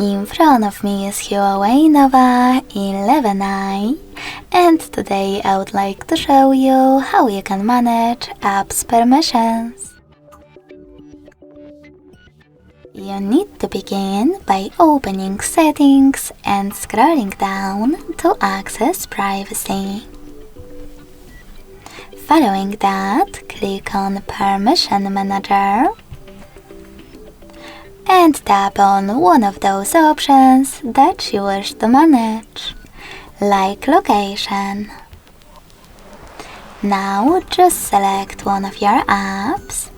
In front of me is Huawei Nova 11i, and today I would like to show you how you can manage apps permissions. You need to begin by opening Settings and scrolling down to access Privacy. Following that, click on Permission Manager and tap on one of those options that you wish to manage, like Location. Now just select one of your apps,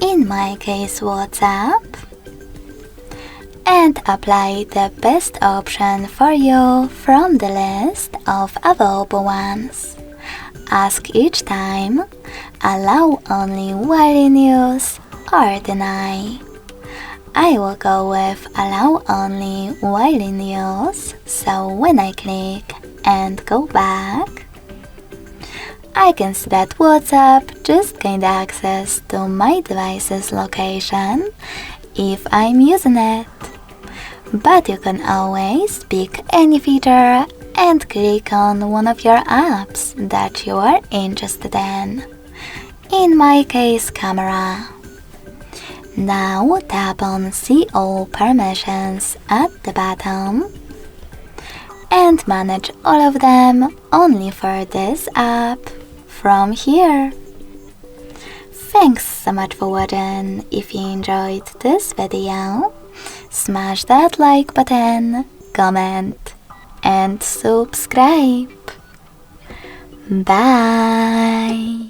in my case WhatsApp, and apply the best option for you from the list of available ones. Ask each time, allow only while in use or deny. I will go with allow only while in use, so when I click and go back, I can see that WhatsApp just gained access to my device's location if I'm using it. But you can always pick any feature and click on one of your apps that you are interested in my case camera. Now tap on See All Permissions at the bottom and manage all of them only for this app from here. Thanks so much for watching. If you enjoyed this video, smash that like button, comment and subscribe. Bye!